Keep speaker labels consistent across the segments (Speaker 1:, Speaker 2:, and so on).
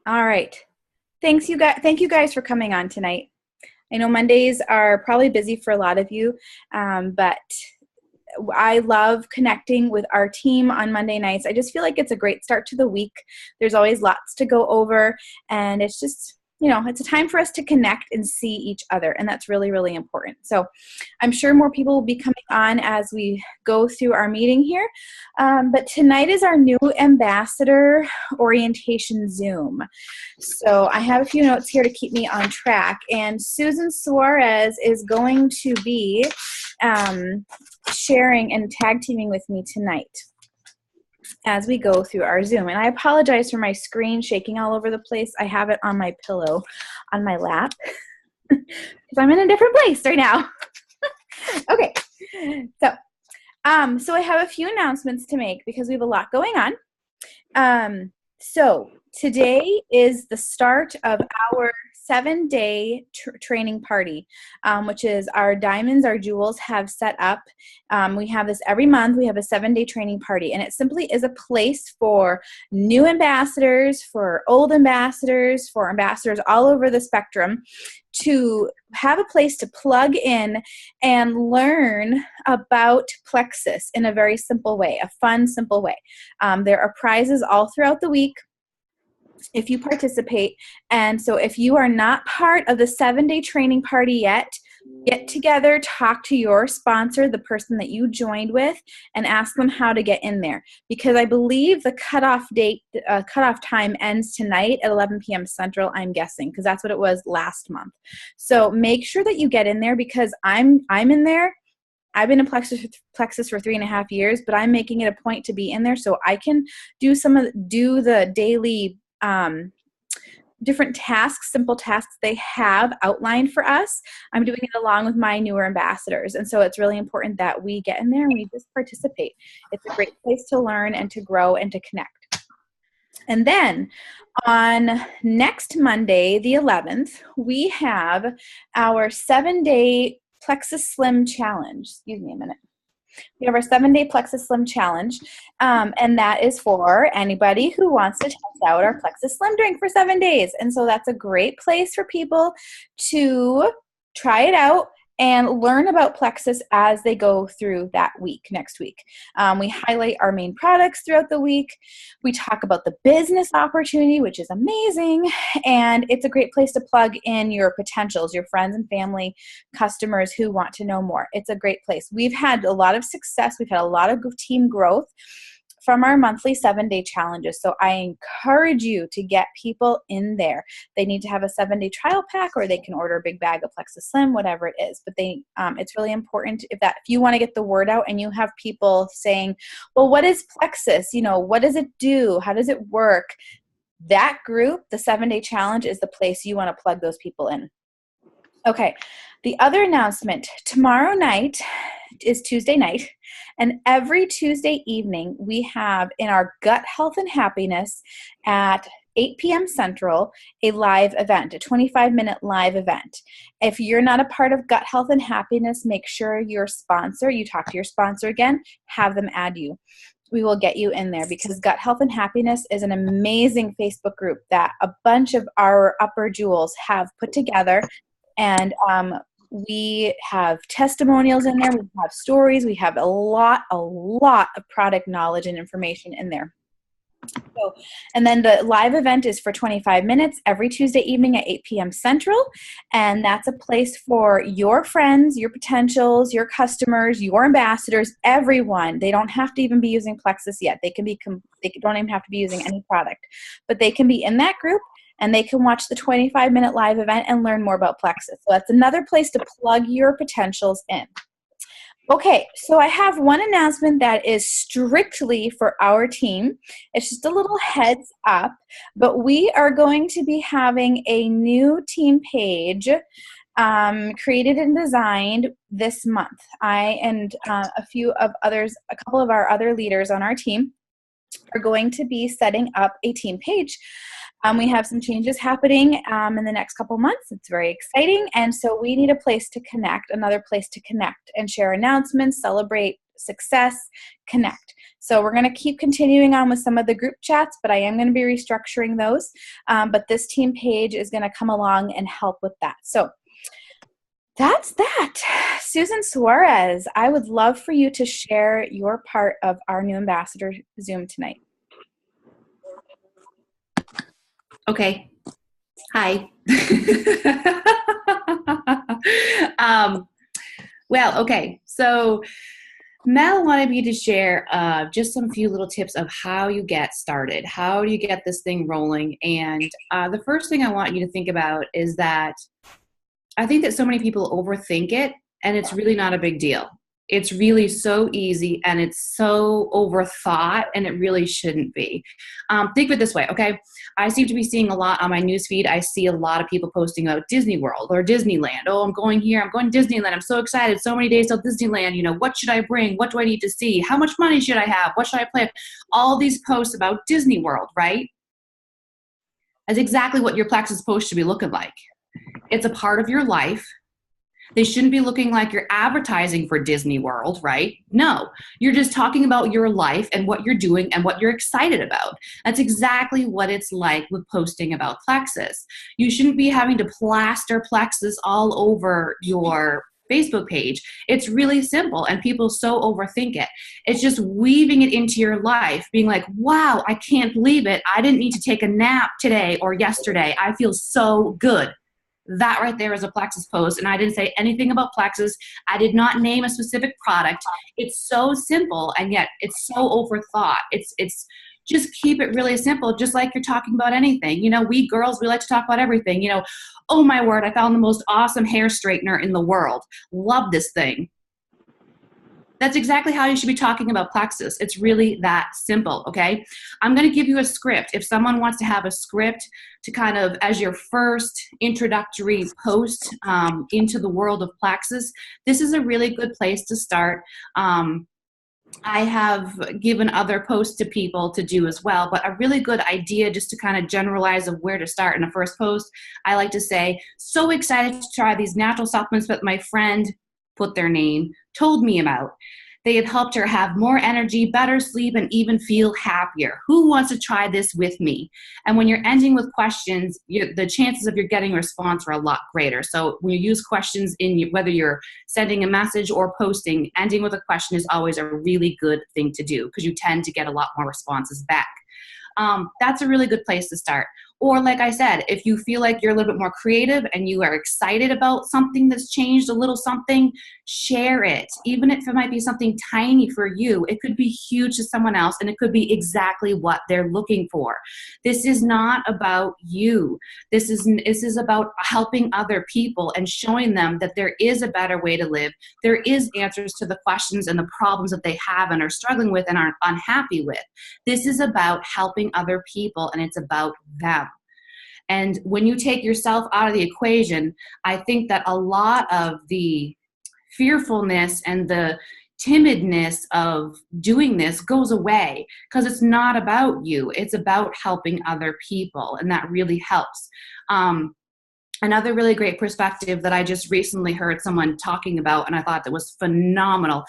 Speaker 1: All right. Thank you guys for coming on tonight. I know Mondays are probably busy for a lot of you, but I love connecting with our team on Monday nights. I just feel like it's a great start to the week. There's always lots to go over, and it's just, it's a time for us to connect and see each other, and that's really, really important. So I'm sure more people will be coming on as we go through our meeting here. But tonight is our new ambassador orientation Zoom. So I have a few notes here to keep me on track, and Susan Suarez is going to be sharing and tag teaming with me tonight as we go through our Zoom. And I apologize for my screen shaking all over the place. I have it on my pillow on my lap because I'm in a different place right now. Okay, so I have a few announcements to make because we have a lot going on. So today is the start of our 7-day training party, which is our Diamonds, Our Jewels have set up. We have this every month. We have a 7-day training party, and it simply is a place for new ambassadors, for old ambassadors, for ambassadors all over the spectrum to have a place to plug in and learn about Plexus in a very simple way, a fun, simple way. There are prizes all throughout the week if you participate. And so if you are not part of the 7-day training party yet, get together, talk to your sponsor, the person that you joined with, and ask them how to get in there. Because I believe the cutoff time ends tonight at 11 p.m. Central, I'm guessing, because that's what it was last month. So make sure that you get in there, because I'm in there. I've been in Plexus for 3.5 years, but I'm making it a point to be in there so I can do the daily different tasks, simple tasks they have outlined for us. I'm doing it along with my newer ambassadors. And so it's really important that we get in there and we just participate. It's a great place to learn and to grow and to connect. And then on next Monday, the 11th, we have our 7-day Plexus Slim Challenge. Excuse me a minute. We have our 7-day Plexus Slim Challenge, and that is for anybody who wants to test out our Plexus Slim drink for 7 days. And so that's a great place for people to try it out and learn about Plexus as they go through that week, next week. We highlight our main products throughout the week. We talk about the business opportunity, which is amazing, and it's a great place to plug in your potentials, your friends and family, customers who want to know more. It's a great place. We've had a lot of success. We've had a lot of team growth from our monthly 7-day challenges. So I encourage you to get people in there. They need to have a 7-day trial pack, or they can order a big bag of Plexus Slim, whatever it is. But it's really important if you want to get the word out and you have people saying, well, what is Plexus? What does it do? How does it work? That group, the 7-day challenge, is the place you want to plug those people in. Okay, the other announcement, tomorrow night is Tuesday night, and every Tuesday evening we have in our Gut Health and Happiness at 8 p.m. Central a live event, a 25-minute live event. If you're not a part of Gut Health and Happiness, make sure you talk to your sponsor again, have them add you. We will get you in there, because Gut Health and Happiness is an amazing Facebook group that a bunch of our upper jewels have put together. And we have testimonials in there. We have stories. We have a lot of product knowledge and information in there. So, and then the live event is for 25 minutes every Tuesday evening at 8 p.m. Central. And that's a place for your friends, your potentials, your customers, your ambassadors, everyone. They don't have to even be using Plexus yet. They don't even have to be using any product, but they can be in that group, and they can watch the 25-minute live event and learn more about Plexus. So that's another place to plug your potentials in. Okay, so I have one announcement that is strictly for our team. It's just a little heads up, but we are going to be having a new team page created and designed this month. I and a couple of our other leaders on our team are going to be setting up a team page. We have some changes happening in the next couple months. It's very exciting. And so we need a place to connect, another place to connect and share announcements, celebrate success, connect. So we're going to keep continuing on with some of the group chats, but I am going to be restructuring those. But this team page is going to come along and help with that. So that's that. Susan Suarez, I would love for you to share your part of our new ambassador Zoom tonight.
Speaker 2: Okay. Hi. Well, okay. So Mel wanted me to share just some few little tips of how you get started. How do you get this thing rolling? And the first thing I want you to think about is that I think that so many people overthink it, and it's really not a big deal. It's really so easy, and it's so overthought, and it really shouldn't be. Think of it this way, okay? I seem to be seeing a lot on my newsfeed. I see a lot of people posting about Disney World or Disneyland. Oh, I'm going here. I'm going to Disneyland. I'm so excited. So many days till Disneyland. You know, what should I bring? What do I need to see? How much money should I have? What should I plan? All these posts about Disney World, right? That's exactly what your Plexus post should be looking like. It's a part of your life. They shouldn't be looking like you're advertising for Disney World, right? No, you're just talking about your life and what you're doing and what you're excited about. That's exactly what it's like with posting about Plexus. You shouldn't be having to plaster Plexus all over your Facebook page. It's really simple, and people so overthink it. It's just weaving it into your life, being like, wow, I can't believe it. I didn't need to take a nap today or yesterday. I feel so good. That right there is a Plexus post, and I didn't say anything about Plexus. I did not name a specific product. It's so simple, and yet it's so overthought. It's just keep it really simple, just like you're talking about anything. You know, we girls, we like to talk about everything. You know, oh my word, I found the most awesome hair straightener in the world. Love this thing. That's exactly how you should be talking about Plexus. It's really that simple, okay? I'm going to give you a script. If someone wants to have a script to kind of, as your first introductory post into the world of Plexus, this is a really good place to start. I have given other posts to people to do as well, but a really good idea just to kind of generalize of where to start in a first post, I like to say, so excited to try these natural supplements that my friend, put their name, told me about. They have helped her have more energy, better sleep, and even feel happier. Who wants to try this with me? And when you're ending with questions, the chances of you getting a response are a lot greater. So when you use questions whether you're sending a message or posting, ending with a question is always a really good thing to do because you tend to get a lot more responses back. That's a really good place to start. Or like I said, if you feel like you're a little bit more creative and you are excited about something that's changed, a little something, share it. Even if it might be something tiny for you, it could be huge to someone else, and it could be exactly what they're looking for. This is not about you. This is about helping other people and showing them that there is a better way to live. There is answers to the questions and the problems that they have and are struggling with and are unhappy with. This is about helping other people, and it's about them. And when you take yourself out of the equation, I think that a lot of the fearfulness and the timidness of doing this goes away because it's not about you. It's about helping other people, and that really helps. Another really great perspective that I just recently heard someone talking about, and I thought that was phenomenal.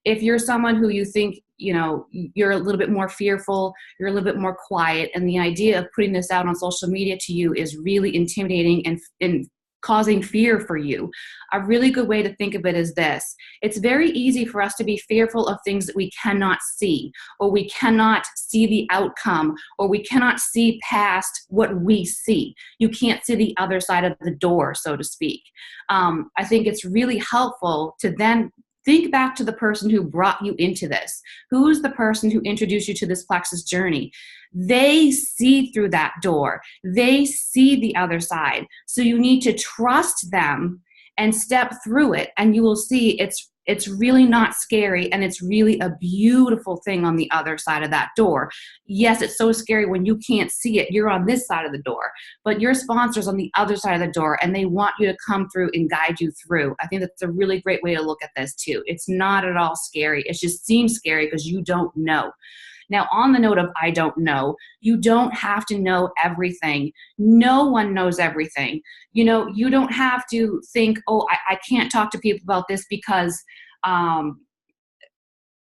Speaker 2: If you're someone who you think, you know, you're a little bit more fearful, you're a little bit more quiet, and the idea of putting this out on social media to you is really intimidating and causing fear for you, a really good way to think of it is this. It's very easy for us to be fearful of things that we cannot see, or we cannot see the outcome, or we cannot see past what we see. You can't see the other side of the door, so to speak. I think it's really helpful to then think back to the person who brought you into this. Who's the person who introduced you to this Plexus journey? They see through that door. They see the other side. So you need to trust them and step through it, and you will see it's really not scary, and it's really a beautiful thing on the other side of that door. Yes, it's so scary when you can't see it. You're on this side of the door, but your sponsor's on the other side of the door, and they want you to come through and guide you through. I think that's a really great way to look at this too. It's not at all scary. It just seems scary because you don't know. Now, on the note of I don't know, you don't have to know everything. No one knows everything. You know, you don't have to think, oh, I can't talk to people about this because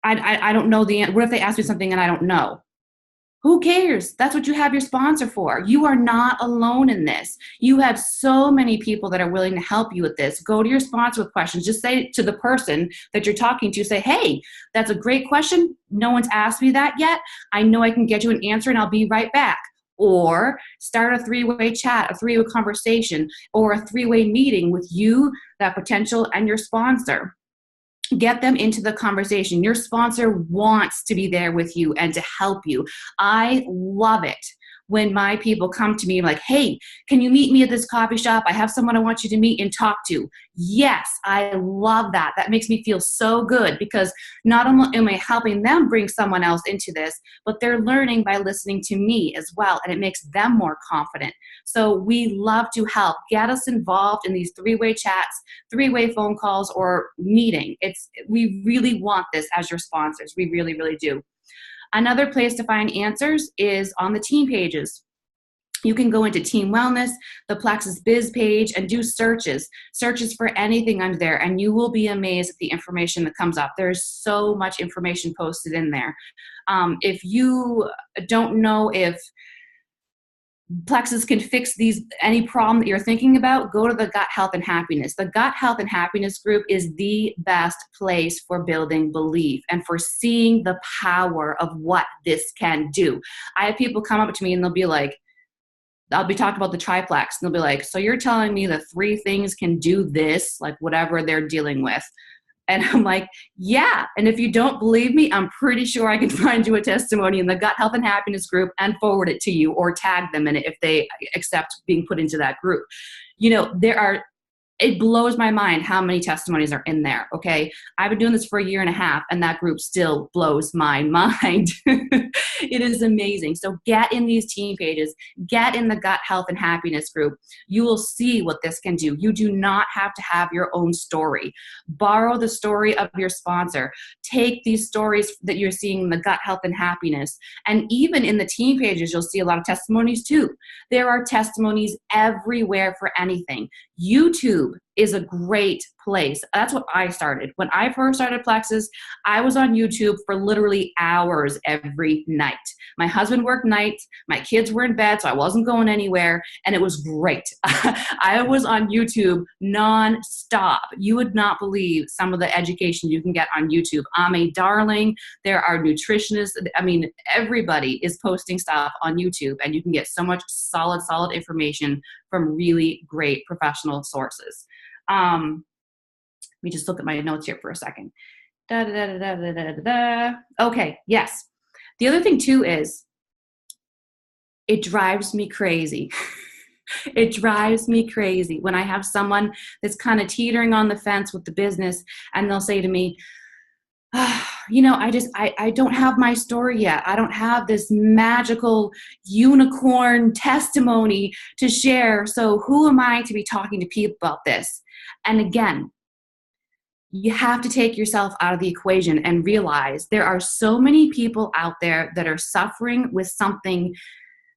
Speaker 2: I don't know the answer. What if they ask me something and I don't know? Who cares? That's what you have your sponsor for. You are not alone in this. You have so many people that are willing to help you with this. Go to your sponsor with questions. Just say to the person that you're talking to, say, hey, that's a great question. No one's asked me that yet. I know I can get you an answer and I'll be right back. Or start a three-way chat, a three-way conversation, or a three-way meeting with you, that potential, and your sponsor. Get them into the conversation. Your sponsor wants to be there with you and to help you. I love it when my people come to me like, hey, can you meet me at this coffee shop? I have someone I want you to meet and talk to. Yes, I love that. That makes me feel so good because not only am I helping them bring someone else into this, but they're learning by listening to me as well, and it makes them more confident. So we love to help. Get us involved in these three-way chats, three-way phone calls, or meeting. We really want this as your sponsors. We really, really do. Another place to find answers is on the team pages. You can go into Team Wellness, the Plexus Biz page, and do searches for anything under there, and you will be amazed at the information that comes up. There's so much information posted in there. If you don't know if Plexus can fix any problem that you're thinking about, go to the Gut Health and Happiness. The Gut Health and Happiness group is the best place for building belief and for seeing the power of what this can do. I have people come up to me and they'll be like, I'll be talking about the triplex, and they'll be like, so you're telling me the three things can do this, like whatever they're dealing with. And I'm like, yeah. And if you don't believe me, I'm pretty sure I can find you a testimony in the Gut Health and Happiness group and forward it to you or tag them in it if they accept being put into that group. It blows my mind how many testimonies are in there, okay? I've been doing this for a year and a half, and that group still blows my mind. It is amazing. So get in these team pages. Get in the Gut Health and Happiness group. You will see what this can do. You do not have to have your own story. Borrow the story of your sponsor. Take these stories that you're seeing in the Gut Health and Happiness. And even in the team pages, you'll see a lot of testimonies too. There are testimonies everywhere for anything. YouTube is a great place. That's what I started. When I first started Plexus, I was on YouTube for literally hours every night. My husband worked nights, my kids were in bed, so I wasn't going anywhere, and it was great. I was on YouTube non-stop. You would not believe some of the education you can get on YouTube. I'm a darling. There are nutritionists. I mean, everybody is posting stuff on YouTube, and you can get so much solid information from really great professional sources. Let me just look at my notes here for a second. Okay, yes. The other thing too is it drives me crazy. It drives me crazy when I have someone that's kind of teetering on the fence with the business and they'll say to me, I don't have my story yet. I don't have this magical unicorn testimony to share. So who am I to be talking to people about this? And again, you have to take yourself out of the equation and realize there are so many people out there that are suffering with something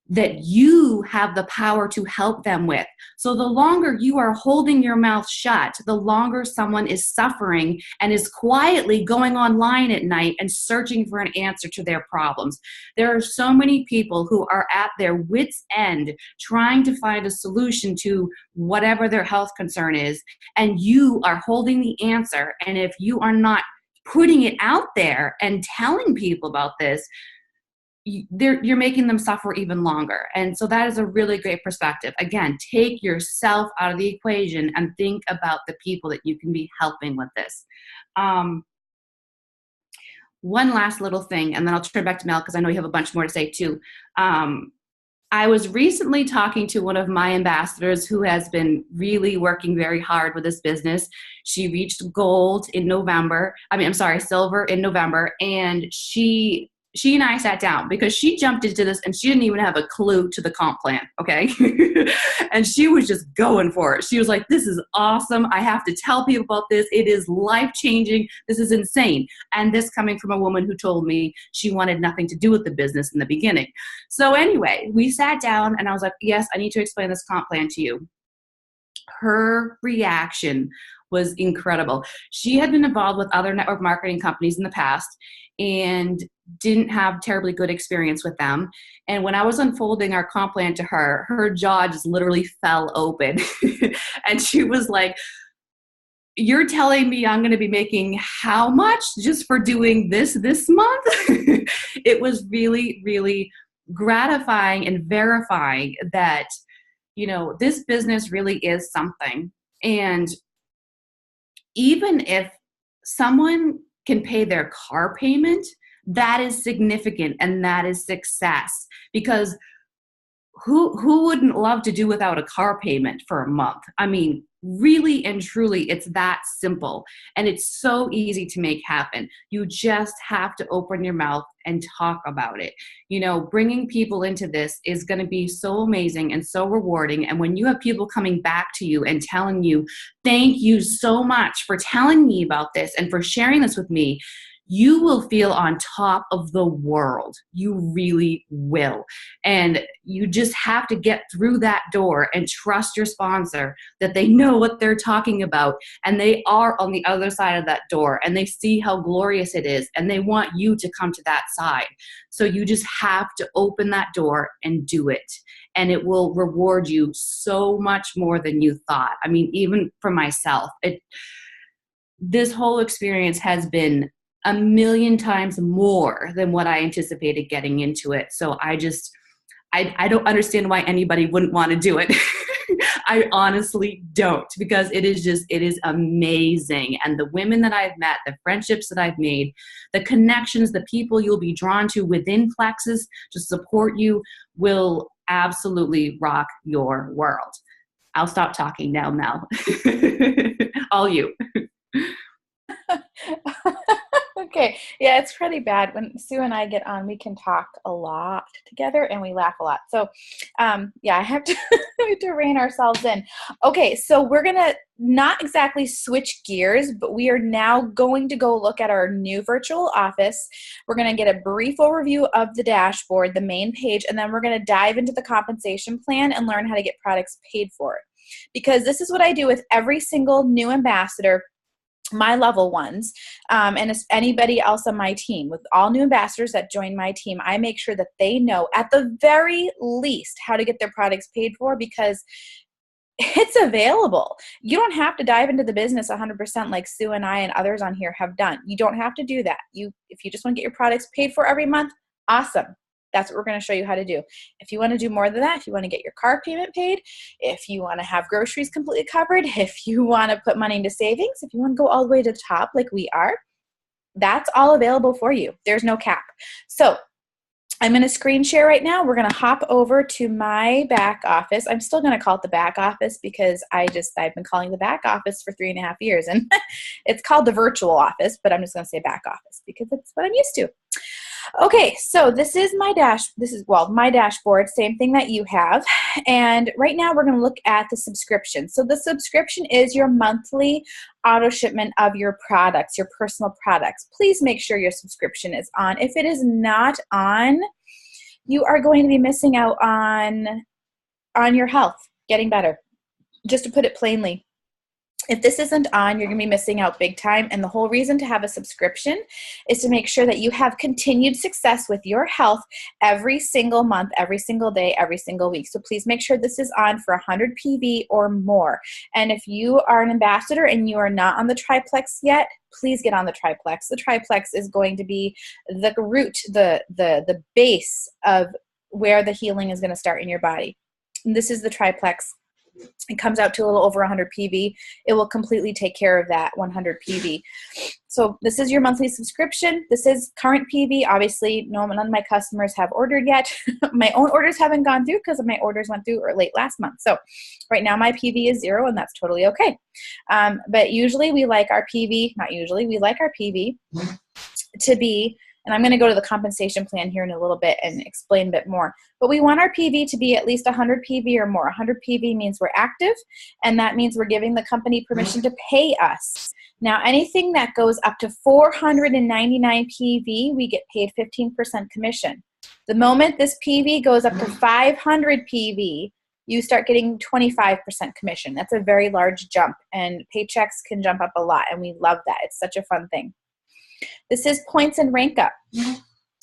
Speaker 2: that you have the power to help them with. So the longer you are holding your mouth shut, the longer someone is suffering and is quietly going online at night and searching for an answer to their problems. There are so many people who are at their wits' end trying to find a solution to whatever their health concern is, and you are holding the answer. And if you are not putting it out there and telling people about this, you're making them suffer even longer. And so that is a really great perspective. Again, take yourself out of the equation and think about the people that you can be helping with this. One last little thing, and then I'll turn back to Mel because I know you have a bunch more to say too. I was recently talking to one of my ambassadors who has been really working very hard with this business. She reached silver in November, and she and I sat down because she jumped into this and she didn't even have a clue to the comp plan, okay? And she was just going for it. She was like, this is awesome. I have to tell people about this. It is life-changing. This is insane. And this coming from a woman who told me she wanted nothing to do with the business in the beginning. So anyway, we sat down and I was like, yes, I need to explain this comp plan to you. Her reaction was incredible. She had been involved with other network marketing companies in the past and didn't have terribly good experience with them. And when I was unfolding our comp plan to her, her jaw just literally fell open. And she was like, you're telling me I'm going to be making how much just for doing this month? It was really, really gratifying and verifying that, this business really is something. And even if someone can pay their car payment, that is significant and that is success, because who wouldn't love to do without a car payment for a month? I mean, really and truly, it's that simple. And it's so easy to make happen. You just have to open your mouth and talk about it. Bringing people into this is going to be so amazing and so rewarding. And when you have people coming back to you and telling you, thank you so much for telling me about this and for sharing this with me, you will feel on top of the world. You really will. And you just have to get through that door and trust your sponsor that they know what they're talking about and they are on the other side of that door and they see how glorious it is and they want you to come to that side. So you just have to open that door and do it. And it will reward you so much more than you thought. I mean, even for myself, this whole experience has been a million times more than what I anticipated getting into it. So I don't understand why anybody wouldn't want to do it. I honestly don't, because it is amazing. And the women that I've met, the friendships that I've made, the connections, the people you'll be drawn to within Plexus to support you will absolutely rock your world. I'll stop talking now, Mel. All you.
Speaker 1: Okay. Yeah, it's pretty bad. When Sue and I get on, we can talk a lot together and we laugh a lot. So, I have to, we have to rein ourselves in. Okay. So we're going to not exactly switch gears, but we are now going to go look at our new virtual office. We're going to get a brief overview of the dashboard, the main page, and then we're going to dive into the compensation plan and learn how to get products paid for. Because this is what I do with every single new ambassador, my level ones, and anybody else on my team. With all new ambassadors that join my team, I make sure that they know at the very least how to get their products paid for, because it's available. You don't have to dive into the business 100% like Sue and I and others on here have done. You don't have to do that. If you just want to get your products paid for every month, awesome. That's what we're going to show you how to do. If you want to do more than that, if you want to get your car payment paid, if you want to have groceries completely covered, if you want to put money into savings, if you want to go all the way to the top like we are, that's all available for you. There's no cap. So I'm going to screen share right now. We're going to hop over to my back office. I'm still going to call it the back office because I've been calling the back office for 3.5 years, and it's called the virtual office, but I'm just going to say back office because it's what I'm used to. Okay, so this is my my dashboard, same thing that you have. And right now we're going to look at the subscription. So the subscription is your monthly auto shipment of your products, your personal products. Please make sure your subscription is on. If it is not on, you are going to be missing out on your health getting better. Just to put it plainly, if this isn't on, you're going to be missing out big time. And the whole reason to have a subscription is to make sure that you have continued success with your health every single month, every single day, every single week. So please make sure this is on for 100 PV or more. And if you are an ambassador and you are not on the triplex yet, please get on the triplex. The triplex is going to be the root, the base of where the healing is going to start in your body. And this is the triplex. It comes out to a little over 100 PV. It will completely take care of that 100 PV. So this is your monthly subscription. This is current PV. Obviously, none of my customers have ordered yet. My own orders haven't gone through because my orders went through late last month. So right now my PV is 0, and that's totally okay. But usually we like our PV, we like our PV to be, and I'm going to go to the compensation plan here in a little bit and explain a bit more. But we want our PV to be at least 100 PV or more. 100 PV means we're active, and that means we're giving the company permission to pay us. Now, anything that goes up to 499 PV, we get paid 15% commission. The moment this PV goes up to 500 PV, you start getting 25% commission. That's a very large jump, and paychecks can jump up a lot, and we love that. It's such a fun thing. This is points and rank up.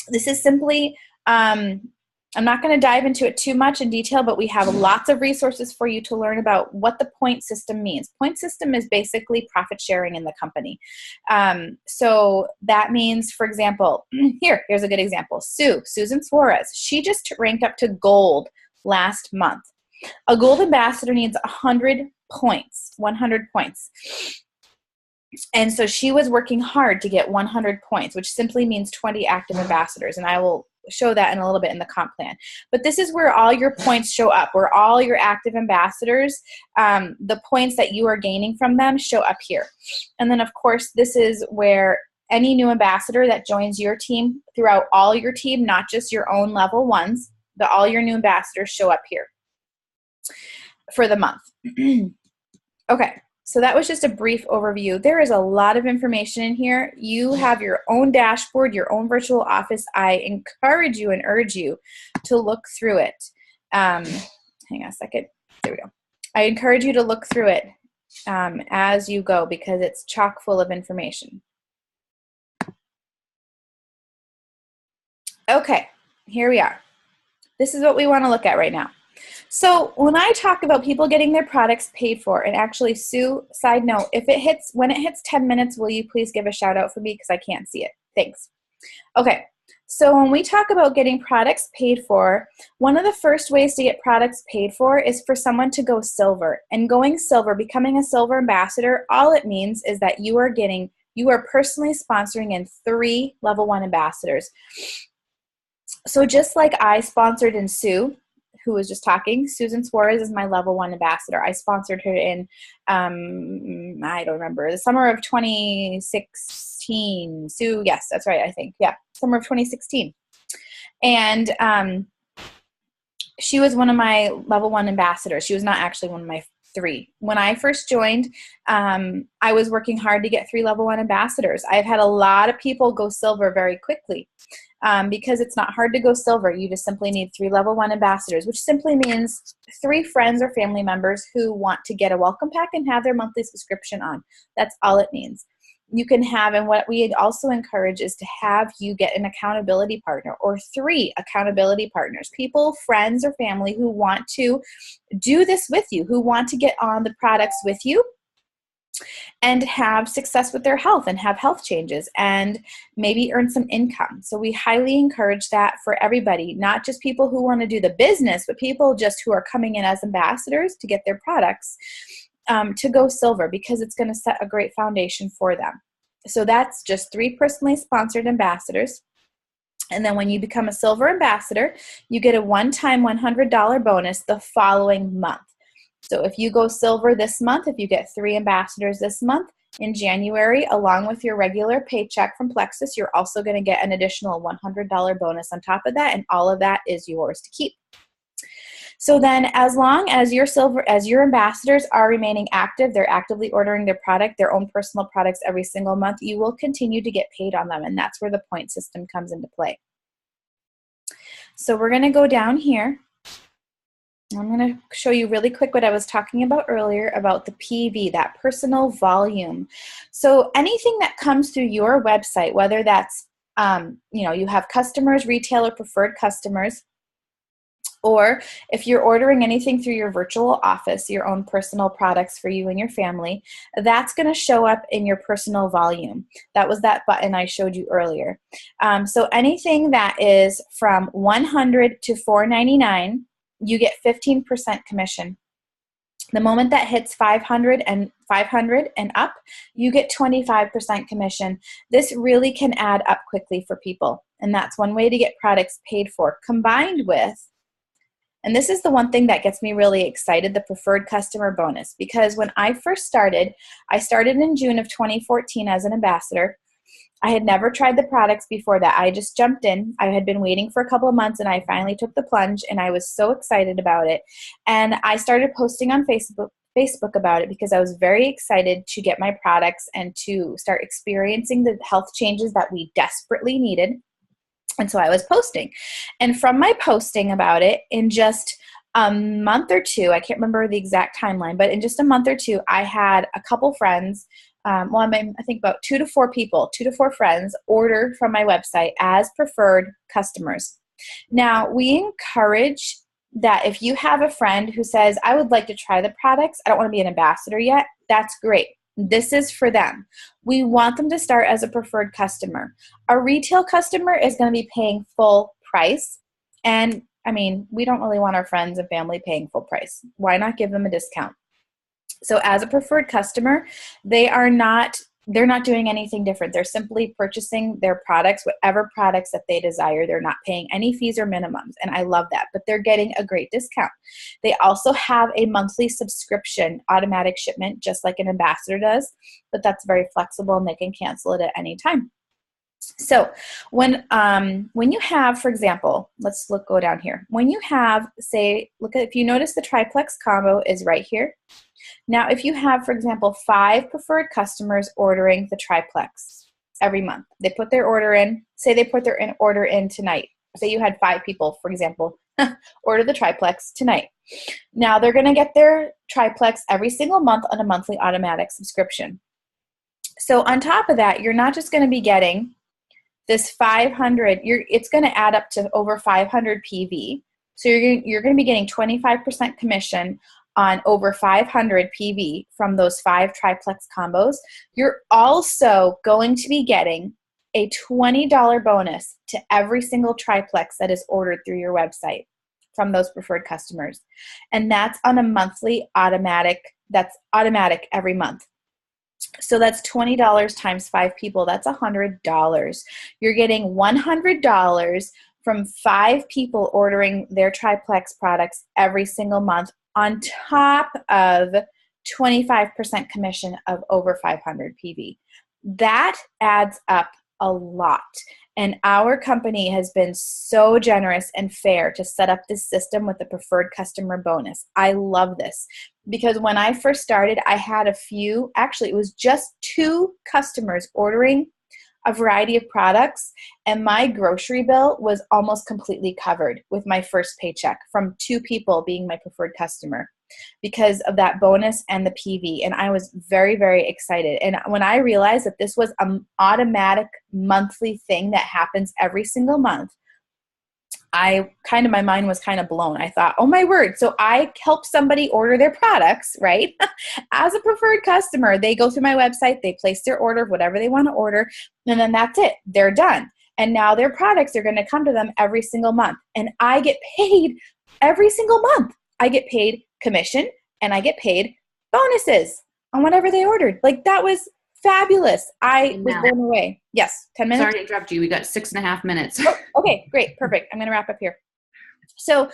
Speaker 1: This is simply, I'm not going to dive into it too much in detail, but we have lots of resources for you to learn about what the point system means. Point system is basically profit sharing in the company. So that means, for example, here's a good example. Susan Suarez, she just ranked up to gold last month. A gold ambassador needs 100 points, 100 points. And so she was working hard to get 100 points, which simply means 20 active ambassadors. And I will show that in a little bit in the comp plan. But this is where all your points show up, where all your active ambassadors, the points that you are gaining from them show up here. And then, of course, this is where any new ambassador that joins your team throughout all your team, not just your own level ones, but all your new ambassadors show up here for the month. Okay. So that was just a brief overview. There is a lot of information in here. You have your own dashboard, your own virtual office. I encourage you and urge you to look through it. Hang on a second. There we go. I encourage you to look through it as you go, because it's chock full of information. Okay, here we are. This is what we want to look at right now. So when I talk about people getting their products paid for, and actually, Sue, side note, when it hits 10 minutes, will you please give a shout out for me, because I can't see it. Thanks. Okay, so when we talk about getting products paid for, one of the first ways to get products paid for is for someone to go silver. And going silver, becoming a silver ambassador, all it means is that you are personally sponsoring in 3 level 1 ambassadors. So just like I sponsored in Sue, who was just talking, Susan Suarez is my level 1 ambassador. I sponsored her in, I don't remember, the summer of 2016. Sue, yes, that's right, I think. Yeah, summer of 2016. And she was one of my level 1 ambassadors. She was not actually one of my 3. When I first joined, I was working hard to get 3 level 1 ambassadors. I've had a lot of people go silver very quickly. Because it's not hard to go silver. You just simply need 3 level 1 ambassadors, which simply means 3 friends or family members who want to get a welcome pack and have their monthly subscription on. That's all it means. You can have, and what we also encourage is to have you get an accountability partner or 3 accountability partners, people, friends, or family who want to do this with you, who want to get on the products with you and have success with their health and have health changes and maybe earn some income. So we highly encourage that for everybody, not just people who want to do the business, but people just who are coming in as ambassadors to get their products to go silver, because it's going to set a great foundation for them. So that's just 3 personally sponsored ambassadors. And then when you become a silver ambassador, you get a one-time $100 bonus the following month. So if you go silver this month, if you get 3 ambassadors this month, in January, along with your regular paycheck from Plexus, you're also going to get an additional $100 bonus on top of that, and all of that is yours to keep. So then, as long as your ambassadors are remaining active, they're actively ordering their product, their own personal products every single month, you will continue to get paid on them, and that's where the point system comes into play. So we're going to go down here. I'm going to show you really quick what I was talking about earlier about the PV, that personal volume. So anything that comes through your website, whether that's, you have customers, retail, or preferred customers, or if you're ordering anything through your virtual office, your own personal products for you and your family, that's going to show up in your personal volume. That was that button I showed you earlier. So anything that is from $100 to $499, you get 15% commission. The moment that hits 500 and up, you get 25% commission. This really can add up quickly for people, and that's one way to get products paid for, combined with, and this is the one thing that gets me really excited, the preferred customer bonus. Because when I first started, I started in June of 2014 as an ambassador. I had never tried the products before that. I just jumped in. I had been waiting for a couple of months, and I finally took the plunge, and I was so excited about it. And I started posting on Facebook about it because I was very excited to get my products and to start experiencing the health changes that we desperately needed. And so I was posting. And from my posting about it, in just a month or two, I can't remember the exact timeline, but in just a month or two, I had a couple friends, I think about 2 to 4 friends order from my website as preferred customers. Now, we encourage that if you have a friend who says, I would like to try the products, I don't want to be an ambassador yet, that's great. This is for them. We want them to start as a preferred customer. A retail customer is going to be paying full price. And I mean, we don't really want our friends and family paying full price. Why not give them a discount? So as a preferred customer, they're not doing anything different. They're simply purchasing their products, whatever products that they desire. They're not paying any fees or minimums, and I love that, but they're getting a great discount. They also have a monthly subscription, automatic shipment, just like an ambassador does, but that's very flexible and they can cancel it at any time. So when you have, for example, go down here. When you have, if you notice the triplex combo is right here. Now, if you have, for example, 5 preferred customers ordering the triplex every month, they put their order in, say they put their order in tonight. Say you had 5 people, for example, order the triplex tonight. Now they're going to get their triplex every single month on a monthly automatic subscription. So on top of that, you're not just going to be getting this 500, it's going to add up to over 500 PV. So you're going to be getting 25% commission on over 500 PV from those 5 triplex combos. You're also going to be getting a $20 bonus to every single triplex that is ordered through your website from those preferred customers. And that's on a monthly that's automatic every month. So that's $20 times 5 people. That's $100. You're getting $100 from 5 people ordering their triplex products every single month, on top of 25% commission of over 500 PV. That adds up a lot. And our company has been so generous and fair to set up this system with the preferred customer bonus. I love this because when I first started, I had it was just 2 customers ordering a variety of products, and my grocery bill was almost completely covered with my first paycheck from 2 people being my preferred customer because of that bonus and the PV. And I was very, very excited. And when I realized that this was an automatic monthly thing that happens every single month, my mind was kind of blown. I thought, oh my word. So I help somebody order their products, right? As a preferred customer, they go through my website, they place their order of whatever they want to order, and then that's it. They're done. And now their products are going to come to them every single month. And I get paid every single month. I get paid commission and I get paid bonuses on whatever they ordered. Like, that was fabulous. I was blown away. Yes, 10 minutes.
Speaker 2: Sorry to interrupt you. We got 6.5 minutes.
Speaker 1: Oh, okay, great, perfect. I'm going to wrap up here. So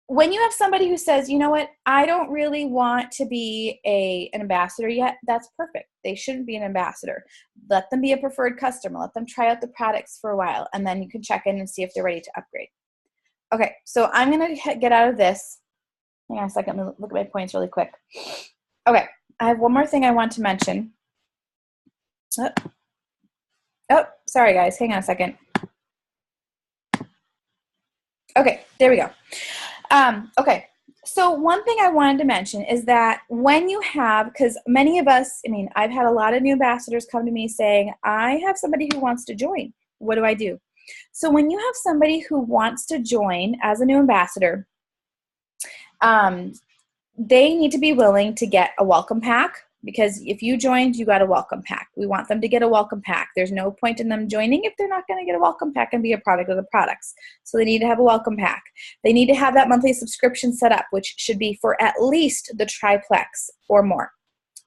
Speaker 1: when you have somebody who says, you know what, I don't really want to be an ambassador yet, that's perfect. They shouldn't be an ambassador. Let them be a preferred customer. Let them try out the products for a while, and then you can check in and see if they're ready to upgrade. Okay, so I'm going to get out of this. Hang on a second. Let me look at my points really quick. Okay, I have one more thing I want to mention. Oh, sorry guys. Hang on a second. Okay, there we go. Okay, so one thing I wanted to mention is that when you have, because many of us, I've had a lot of new ambassadors come to me saying, I have somebody who wants to join. What do I do? So when you have somebody who wants to join as a new ambassador, they need to be willing to get a welcome pack, because if you joined, you got a welcome pack. We want them to get a welcome pack. There's no point in them joining if they're not going to get a welcome pack and be a product of the products. So they need to have a welcome pack. They need to have that monthly subscription set up, which should be for at least the triplex or more.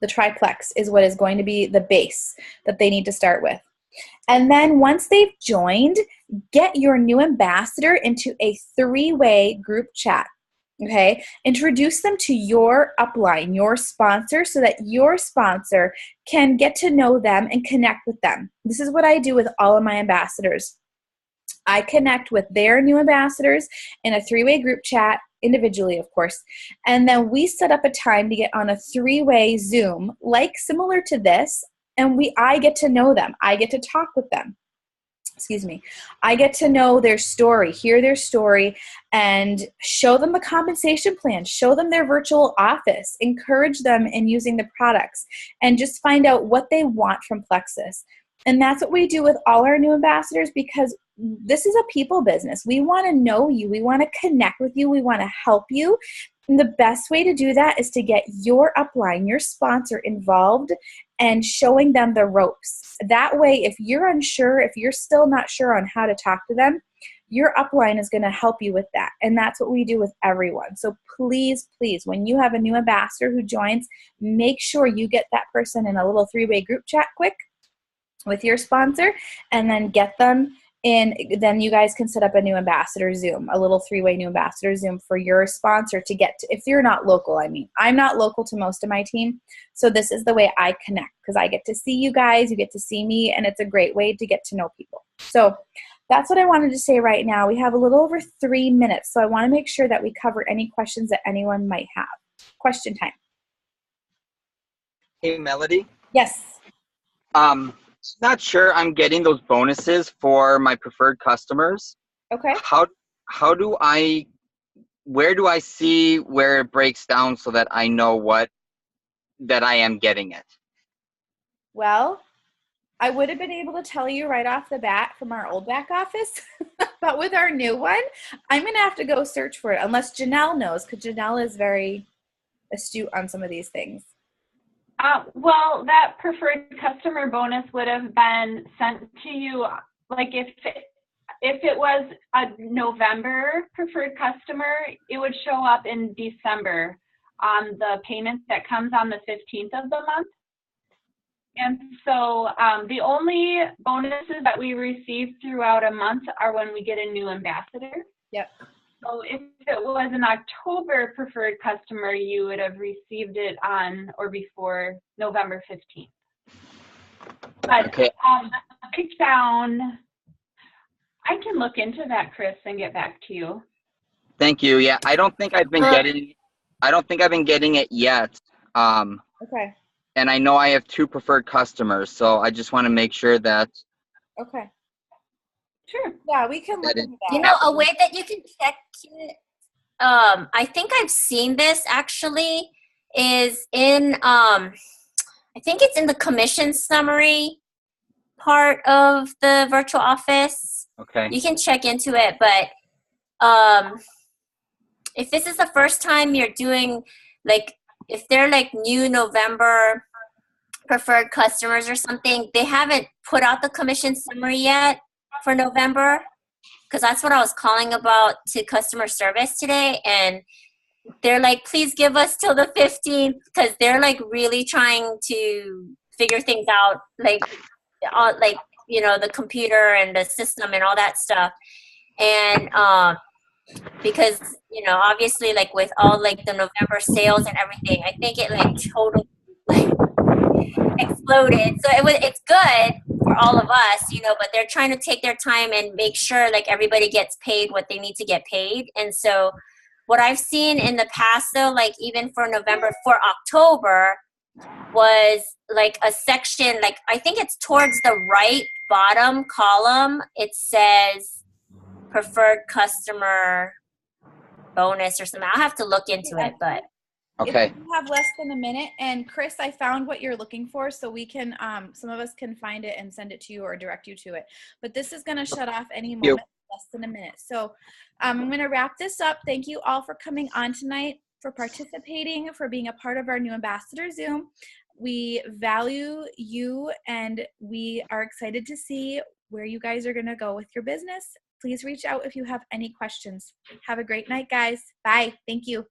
Speaker 1: The triplex is what is going to be the base that they need to start with. And then once they've joined, get your new ambassador into a 3-way group chat. Okay, introduce them to your upline, your sponsor, so that your sponsor can get to know them and connect with them. This is what I do with all of my ambassadors. I connect with their new ambassadors in a 3-way group chat, individually, of course, and then we set up a time to get on a 3-way Zoom, like similar to this, and I get to know them. I get to talk with them. excuse me, I get to know their story, hear their story, and show them the compensation plan, show them their virtual office, encourage them in using the products, and just find out what they want from Plexus. And that's what we do with all our new ambassadors, because this is a people business. We want to know you. We want to connect with you. We want to help you. And the best way to do that is to get your upline, your sponsor involved and showing them the ropes. That way, if you're unsure, if you're still not sure on how to talk to them, your upline is going to help you with that. And that's what we do with everyone. So please, please, when you have a new ambassador who joins, make sure you get that person in a little 3-way group chat quick with your sponsor, and then get them in. Then you guys can set up a new ambassador Zoom, a little 3-way new ambassador Zoom for your sponsor to get to, if you're not local. I mean, I'm not local to most of my team, so this is the way I connect, because I get to see you guys, you get to see me, and it's a great way to get to know people. So that's what I wanted to say right now. We have a little over 3 minutes, so I want to make sure that we cover any questions that anyone might have. Question time.
Speaker 3: Hey, Melody.
Speaker 1: Yes.
Speaker 3: Not sure I'm getting those bonuses for my preferred customers.
Speaker 1: Okay.
Speaker 3: Where do I see where it breaks down so that I know that I am getting it?
Speaker 1: Well, I would have been able to tell you right off the bat from our old back office, but with our new one, I'm going to have to go search for it, unless Janelle knows, because Janelle is very astute on some of these things.
Speaker 4: Well, that preferred customer bonus would have been sent to you, like if it was a November preferred customer, it would show up in December on the payment that comes on the 15th of the month. And so the only bonuses that we receive throughout a month are when we get a new ambassador.
Speaker 1: Yep.
Speaker 4: So if it was an October preferred customer, you would have received it on or before November 15th. But
Speaker 3: okay.
Speaker 4: The breakdown, I can look into that, Chris, and get back to you.
Speaker 3: Thank you. Yeah, I don't think I've been getting it yet.
Speaker 1: Okay.
Speaker 3: And I know I have 2 preferred customers, so I just want to make sure that.
Speaker 1: Okay.
Speaker 4: Sure.
Speaker 1: Yeah, we can look into that.
Speaker 5: You know, a way that you can check it, I think I've seen this actually, is in, I think it's in the commission summary part of the virtual office.
Speaker 3: Okay.
Speaker 5: You can check into it, but if this is the first time you're doing, like, if they're like new November preferred customers or something, they haven't put out the commission summary yet for November, because that's what I was calling about to customer service today, and they're like, please give us till the 15th, because they're like really trying to figure things out, like you know, the computer and the system and all that stuff. And because, you know, obviously, like with all like the November sales and everything, I think it like totally like exploded. So it's good for all of us, you know, but they're trying to take their time and make sure like everybody gets paid what they need to get paid. And so what I've seen in the past though, like even for November, for October, was like a section, like I think it's towards the right bottom column. It says preferred customer bonus or something. I'll have to look into it, but
Speaker 3: Okay.
Speaker 1: If you have less than a minute, and Chris, I found what you're looking for, so we can, some of us can find it and send it to you or direct you to it. But this is going to shut off any moment, less than a minute. So I'm going to wrap this up. Thank you all for coming on tonight, for participating, for being a part of our new Ambassador Zoom. We value you, and we are excited to see where you guys are going to go with your business. Please reach out if you have any questions. Have a great night, guys. Bye. Thank you.